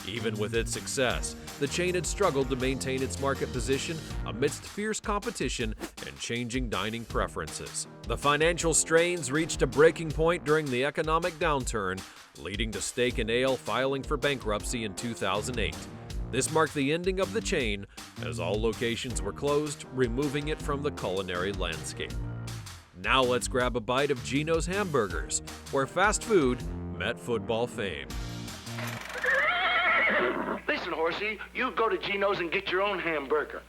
Even with its success, the chain had struggled to maintain its market position amidst fierce competition and changing dining preferences. The financial strains reached a breaking point during the economic downturn, leading to Steak and Ale filing for bankruptcy in 2008. This marked the ending of the chain, as all locations were closed, removing it from the culinary landscape. Now let's grab a bite of Geno's Hamburgers, where fast food met football fame. Listen, horsey, you go to Geno's and get your own hamburger.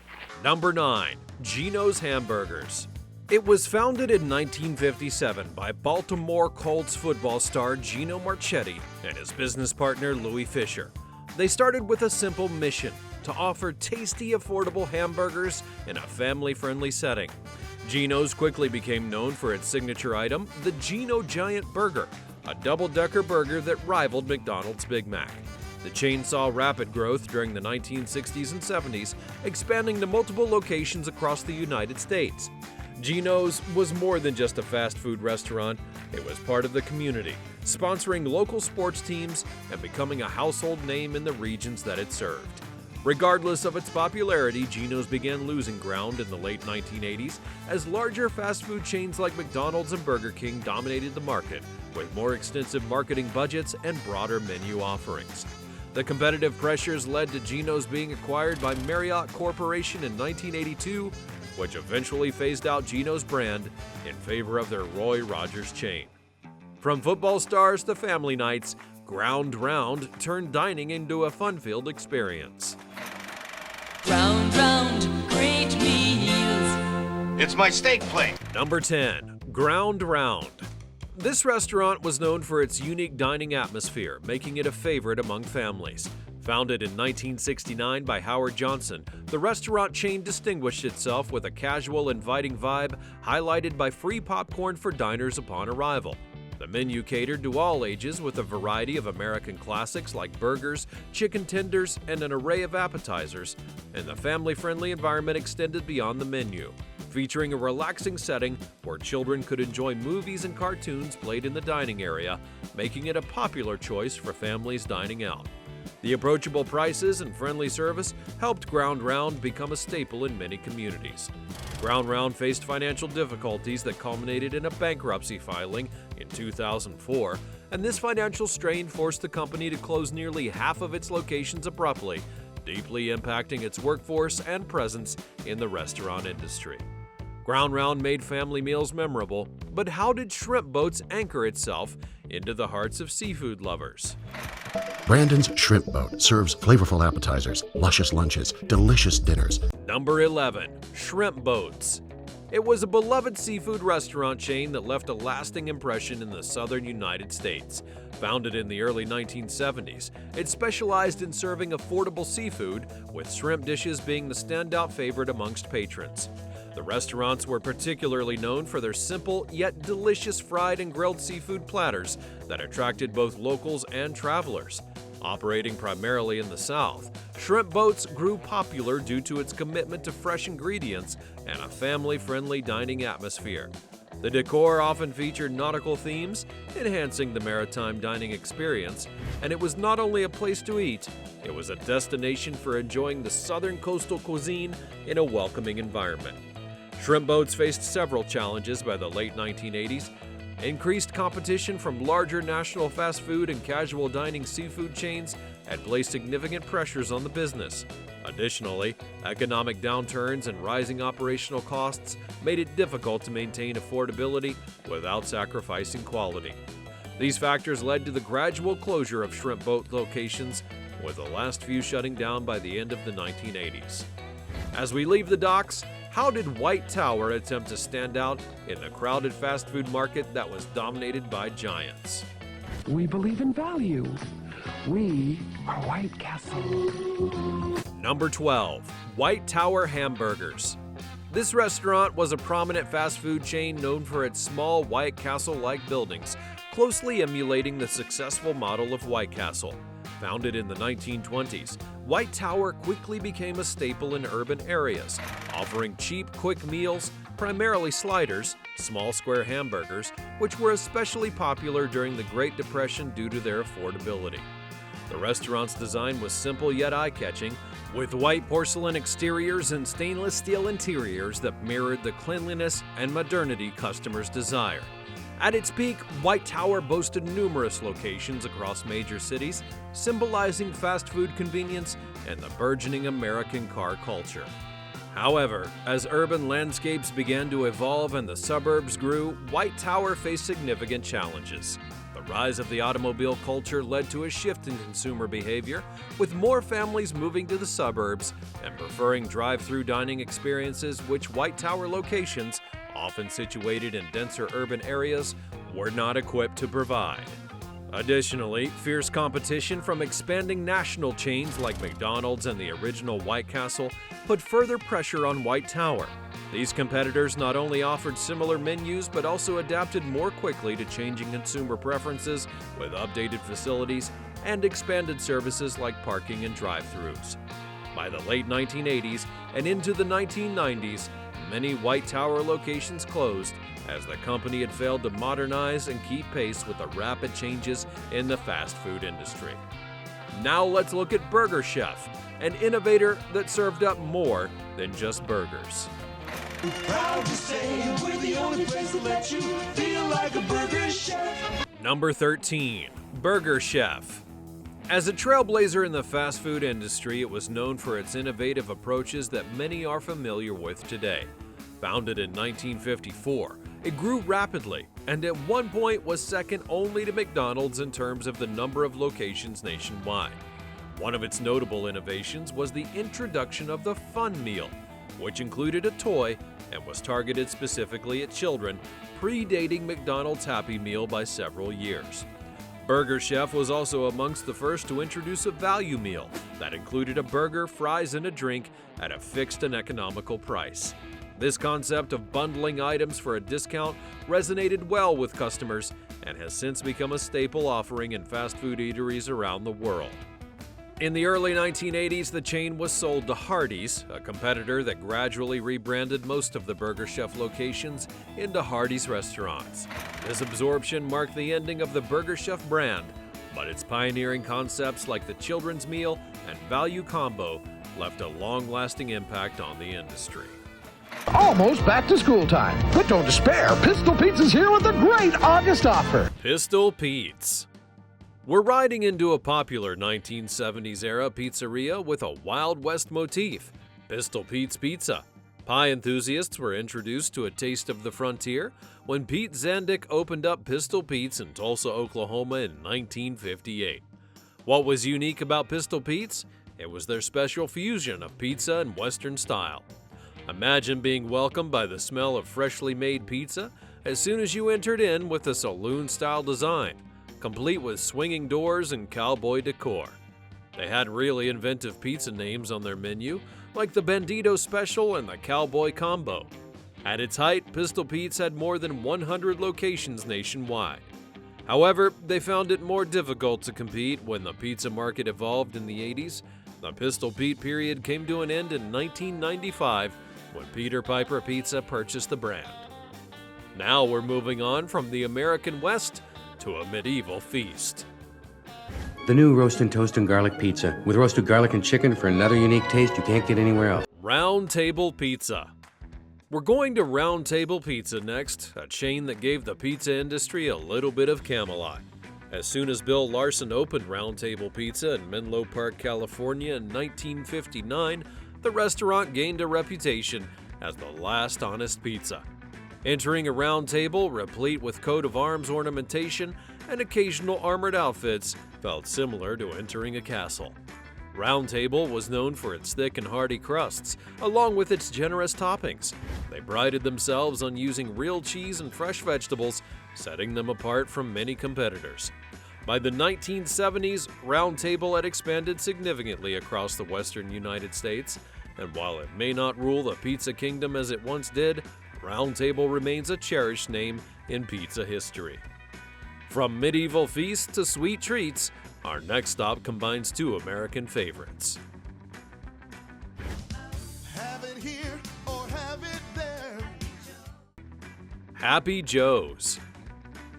Number 9. Geno's Hamburgers. It was founded in 1957 by Baltimore Colts football star Gino Marchetti and his business partner Louis Fisher. They started with a simple mission: to offer tasty, affordable hamburgers in a family-friendly setting. Geno's quickly became known for its signature item, the Geno Giant Burger, a double-decker burger that rivaled McDonald's Big Mac. The chain saw rapid growth during the 1960s and 70s, expanding to multiple locations across the United States. Geno's was more than just a fast food restaurant. It was part of the community, sponsoring local sports teams and becoming a household name in the regions that it served. Regardless of its popularity, Geno's began losing ground in the late 1980s as larger fast food chains like McDonald's and Burger King dominated the market, with more extensive marketing budgets and broader menu offerings. The competitive pressures led to Geno's being acquired by Marriott Corporation in 1982, which eventually phased out Geno's brand in favor of their Roy Rogers chain. From football stars to family nights, Ground Round turned dining into a fun-filled experience. Round, round, great meals. It's my steak plate. Number 10. Ground Round. This restaurant was known for its unique dining atmosphere, making it a favorite among families. Founded in 1969 by Howard Johnson, the restaurant chain distinguished itself with a casual, inviting vibe highlighted by free popcorn for diners upon arrival. The menu catered to all ages with a variety of American classics like burgers, chicken tenders, and an array of appetizers, and the family-friendly environment extended beyond the menu, featuring a relaxing setting where children could enjoy movies and cartoons played in the dining area, making it a popular choice for families dining out. The approachable prices and friendly service helped Ground Round become a staple in many communities. Ground Round faced financial difficulties that culminated in a bankruptcy filing in 2004, and this financial strain forced the company to close nearly half of its locations abruptly, deeply impacting its workforce and presence in the restaurant industry. Ground Round made family meals memorable, but how did shrimp boats anchor itself into the hearts of seafood lovers? Brandon's Shrimp Boat serves flavorful appetizers, luscious lunches, delicious dinners. Number 11. Shrimp Boats. It was a beloved seafood restaurant chain that left a lasting impression in the southern United States. Founded in the early 1970s, it specialized in serving affordable seafood, with shrimp dishes being the standout favorite amongst patrons. The restaurants were particularly known for their simple yet delicious fried and grilled seafood platters that attracted both locals and travelers. Operating primarily in the South, Shrimp Boats grew popular due to its commitment to fresh ingredients and a family-friendly dining atmosphere. The decor often featured nautical themes, enhancing the maritime dining experience, and it was not only a place to eat, it was a destination for enjoying the southern coastal cuisine in a welcoming environment. Shrimp Boats faced several challenges by the late 1980s. Increased competition from larger national fast food and casual dining seafood chains had placed significant pressures on the business. Additionally, economic downturns and rising operational costs made it difficult to maintain affordability without sacrificing quality. These factors led to the gradual closure of shrimp boat locations, with the last few shutting down by the end of the 1980s. As we leave the docks, how did White Tower attempt to stand out in the crowded fast food market that was dominated by giants? We believe in value. We are White Castle. Number 12. White Tower Hamburgers. This restaurant was a prominent fast food chain known for its small White Castle-like buildings, closely emulating the successful model of White Castle. Founded in the 1920s, White Tower quickly became a staple in urban areas, offering cheap, quick meals, primarily sliders, small square hamburgers, which were especially popular during the Great Depression due to their affordability. The restaurant's design was simple yet eye-catching, with white porcelain exteriors and stainless steel interiors that mirrored the cleanliness and modernity customers desired. At its peak, White Tower boasted numerous locations across major cities, symbolizing fast food convenience and the burgeoning American car culture. However, as urban landscapes began to evolve and the suburbs grew, White Tower faced significant challenges. The rise of the automobile culture led to a shift in consumer behavior, with more families moving to the suburbs and preferring drive-through dining experiences, which White Tower locations, often situated in denser urban areas, were not equipped to provide. Additionally, fierce competition from expanding national chains like McDonald's and the original White Castle put further pressure on White Tower. These competitors not only offered similar menus but also adapted more quickly to changing consumer preferences with updated facilities and expanded services like parking and drive-thrus. By the late 1980s and into the 1990s, many White Tower locations closed as the company had failed to modernize and keep pace with the rapid changes in the fast food industry. Now let's look at Burger Chef, an innovator that served up more than just burgers. Proud to say we're the only place that lets you feel like a burger chef. Number 13. Burger Chef. As a trailblazer in the fast food industry, it was known for its innovative approaches that many are familiar with today. Founded in 1954, it grew rapidly and at one point was second only to McDonald's in terms of the number of locations nationwide. One of its notable innovations was the introduction of the Fun Meal, which included a toy and was targeted specifically at children, predating McDonald's Happy Meal by several years. Burger Chef was also amongst the first to introduce a value meal that included a burger, fries, and a drink at a fixed and economical price. This concept of bundling items for a discount resonated well with customers and has since become a staple offering in fast food eateries around the world. In the early 1980s, the chain was sold to Hardee's, a competitor that gradually rebranded most of the Burger Chef locations into Hardee's restaurants. This absorption marked the ending of the Burger Chef brand, but its pioneering concepts like the children's meal and value combo left a long-lasting impact on the industry. Almost back to school time, but don't despair. Pistol Pete's is here with a great August offer. Pistol Pete's. We're riding into a popular 1970s-era pizzeria with a Wild West motif, Pistol Pete's Pizza. Pie enthusiasts were introduced to a taste of the frontier when Pete Zandick opened up Pistol Pete's in Tulsa, Oklahoma in 1958. What was unique about Pistol Pete's? It was their special fusion of pizza and Western style. Imagine being welcomed by the smell of freshly made pizza as soon as you entered in with a saloon-style design, complete with swinging doors and cowboy decor. They had really inventive pizza names on their menu, like the Bandito Special and the Cowboy Combo. At its height, Pistol Pete's had more than 100 locations nationwide. However, they found it more difficult to compete when the pizza market evolved in the 80s. The Pistol Pete period came to an end in 1995 when Peter Piper Pizza purchased the brand. Now we're moving on from the American West to a medieval feast. The new roast and toast and garlic pizza with roasted garlic and chicken for another unique taste you can't get anywhere else. Round Table Pizza. We're going to Round Table Pizza next, a chain that gave the pizza industry a little bit of Camelot. As soon as Bill Larson opened Round Table Pizza in Menlo Park, California in 1959, the restaurant gained a reputation as the last honest pizza. Entering a round table replete with coat of arms ornamentation and occasional armored outfits felt similar to entering a castle. Round Table was known for its thick and hearty crusts, along with its generous toppings. They prided themselves on using real cheese and fresh vegetables, setting them apart from many competitors. By the 1970s, Round Table had expanded significantly across the western United States, and while it may not rule the pizza kingdom as it once did, Round Table remains a cherished name in pizza history. From medieval feasts to sweet treats, our next stop combines two American favorites. Have it here or have it there. Happy Joe's.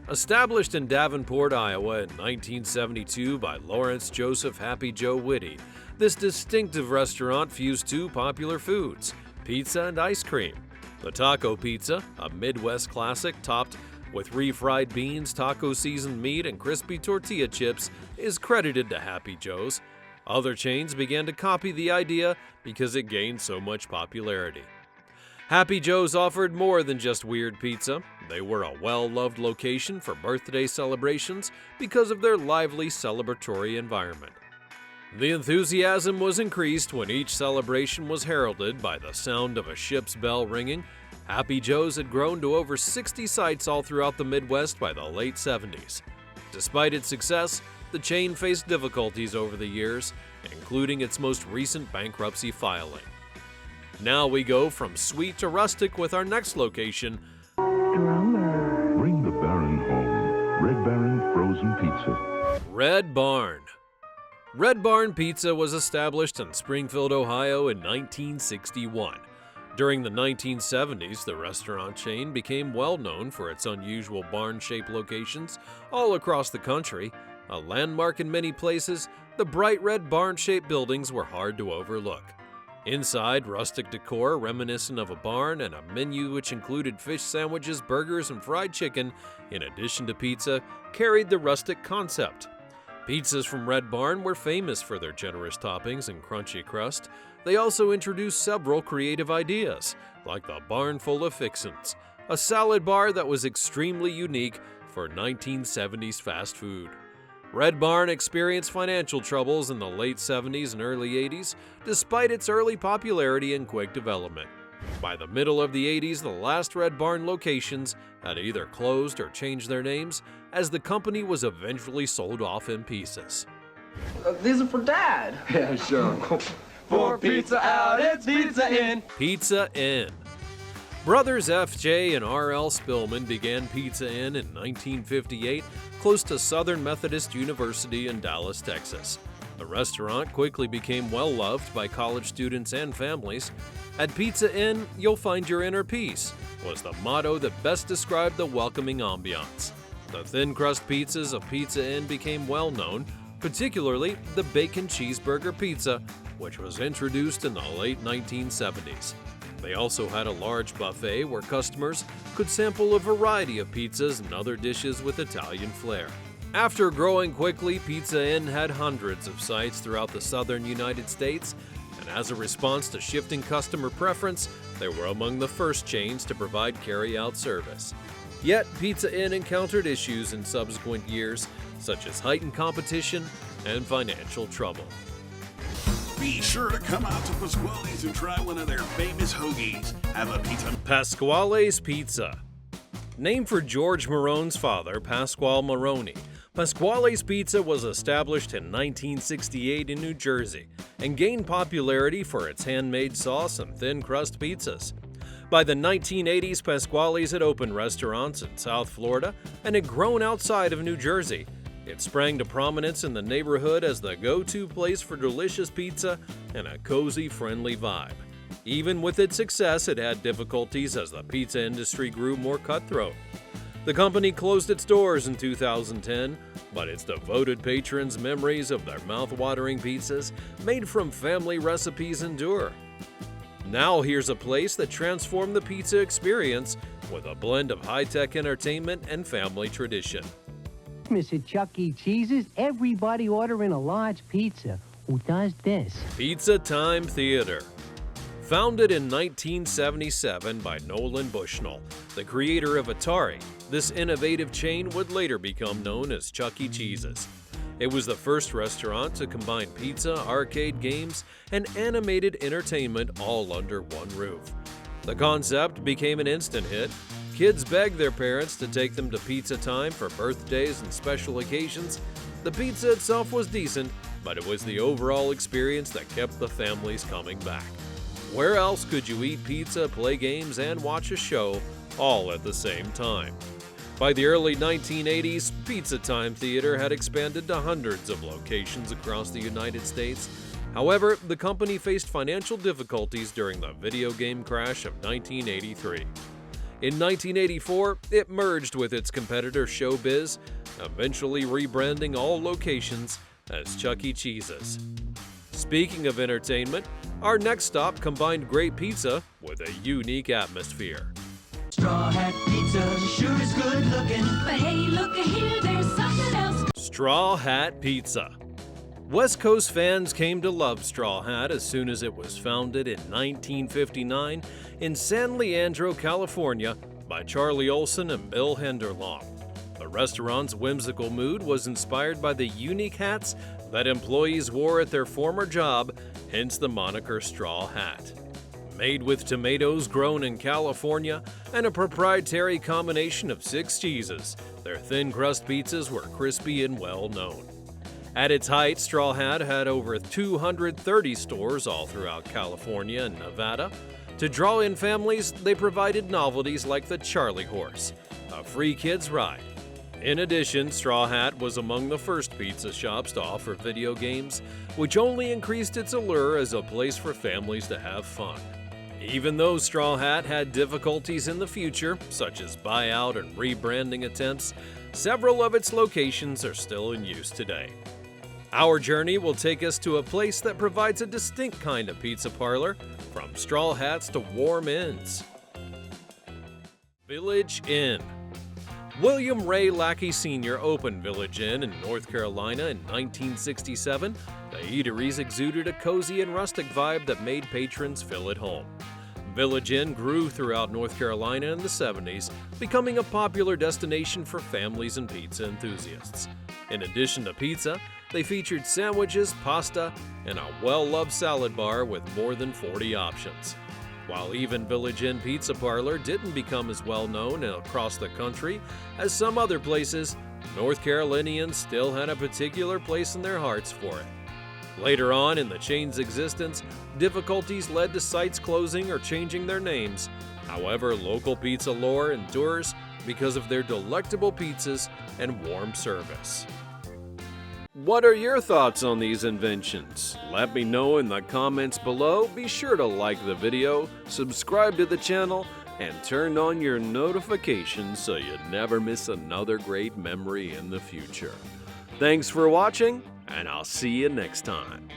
Established in Davenport, Iowa in 1972 by Lawrence Joseph Happy Joe Whitty, this distinctive restaurant fused two popular foods, pizza and ice cream. The taco pizza, a Midwest classic topped with refried beans, taco-seasoned meat, and crispy tortilla chips, is credited to Happy Joe's. Other chains began to copy the idea because it gained so much popularity. Happy Joe's offered more than just weird pizza. They were a well-loved location for birthday celebrations because of their lively celebratory environment. The enthusiasm was increased when each celebration was heralded by the sound of a ship's bell ringing. Happy Joe's had grown to over 60 sites all throughout the Midwest by the late 70s. Despite its success, the chain faced difficulties over the years, including its most recent bankruptcy filing. Now we go from sweet to rustic with our next location. Bring the Baron home. Red Baron Frozen Pizza. Red Barn. Red Barn Pizza was established in Springfield, Ohio in 1961. During the 1970s, the restaurant chain became well known for its unusual barn-shaped locations all across the country. A landmark in many places, the bright red barn-shaped buildings were hard to overlook. Inside, rustic decor reminiscent of a barn and a menu which included fish sandwiches, burgers, and fried chicken, in addition to pizza, carried the rustic concept. Pizzas from Red Barn were famous for their generous toppings and crunchy crust. They also introduced several creative ideas, like the Barn Full of Fixins, a salad bar that was extremely unique for 1970s fast food. Red Barn experienced financial troubles in the late 70s and early 80s, despite its early popularity and quick development. By the middle of the 80s, the last Red Barn locations had either closed or changed their names, as the company was eventually sold off in pieces. These are for Dad. Yeah, sure. For pizza out, it's pizza in. Pizza Inn. Brothers F.J. and R.L. Spillman began Pizza Inn in 1958, close to Southern Methodist University in Dallas, Texas. The restaurant quickly became well-loved by college students and families. At Pizza Inn, you'll find your inner peace, was the motto that best described the welcoming ambiance. The thin crust pizzas of Pizza Inn became well-known, particularly the bacon cheeseburger pizza, which was introduced in the late 1970s. They also had a large buffet where customers could sample a variety of pizzas and other dishes with Italian flair. After growing quickly, Pizza Inn had hundreds of sites throughout the southern United States, and as a response to shifting customer preference, they were among the first chains to provide carry-out service. Yet, Pizza Inn encountered issues in subsequent years, such as heightened competition and financial trouble. Be sure to come out to Pasquale's and try one of their famous hoagies. Have a pizza. Pasquale's Pizza. Named for George Marone's father, Pasquale Maroni, Pasquale's Pizza was established in 1968 in New Jersey and gained popularity for its handmade sauce and thin crust pizzas. By the 1980s, Pasquale's had opened restaurants in South Florida and had grown outside of New Jersey. It sprang to prominence in the neighborhood as the go-to place for delicious pizza and a cozy, friendly vibe. Even with its success, it had difficulties as the pizza industry grew more cutthroat. The company closed its doors in 2010, but its devoted patrons' memories of their mouth-watering pizzas made from family recipes endure. Now here's a place that transformed the pizza experience with a blend of high-tech entertainment and family tradition. Mr. Chuck E. Cheese's, everybody ordering a large pizza. Who does this? Pizza Time Theater. Founded in 1977 by Nolan Bushnell, the creator of Atari, this innovative chain would later become known as Chuck E. Cheese's. It was the first restaurant to combine pizza, arcade games, and animated entertainment all under one roof. The concept became an instant hit. Kids begged their parents to take them to Pizza Time for birthdays and special occasions. The pizza itself was decent, but it was the overall experience that kept the families coming back. Where else could you eat pizza, play games, and watch a show all at the same time? By the early 1980s, Pizza Time Theater had expanded to hundreds of locations across the United States. However, the company faced financial difficulties during the video game crash of 1983. In 1984, it merged with its competitor Showbiz, eventually rebranding all locations as Chuck E. Cheese's. Speaking of entertainment, our next stop combined great pizza with a unique atmosphere. Straw Hat Pizza sure is good looking, but hey, look here, there's something else. Straw Hat Pizza. West Coast fans came to love Straw Hat as soon as it was founded in 1959 in San Leandro, California by Charlie Olson and Bill Henderlong. The restaurant's whimsical mood was inspired by the unique hats that employees wore at their former job, hence the moniker Straw Hat. Made with tomatoes grown in California and a proprietary combination of 6 cheeses, their thin crust pizzas were crispy and well known. At its height, Straw Hat had over 230 stores all throughout California and Nevada. To draw in families, they provided novelties like the Charlie Horse, a free kids ride. In addition, Straw Hat was among the first pizza shops to offer video games, which only increased its allure as a place for families to have fun. Even though Straw Hat had difficulties in the future, such as buyout and rebranding attempts, several of its locations are still in use today. Our journey will take us to a place that provides a distinct kind of pizza parlor, from straw hats to warm inns. Village Inn. William Ray Lackey Sr. opened Village Inn in North Carolina in 1967. The eateries exuded a cozy and rustic vibe that made patrons feel at home. Village Inn grew throughout North Carolina in the 70s, becoming a popular destination for families and pizza enthusiasts. In addition to pizza, they featured sandwiches, pasta, and a well-loved salad bar with more than 40 options. While even Village Inn Pizza Parlor didn't become as well known across the country as some other places, North Carolinians still had a particular place in their hearts for it. Later on in the chain's existence, difficulties led to sites closing or changing their names. However, local pizza lore endures because of their delectable pizzas and warm service. What are your thoughts on these inventions? Let me know in the comments below. Be sure to like the video, subscribe to the channel, and turn on your notifications so you never miss another great memory in the future. Thanks for watching, and I'll see you next time.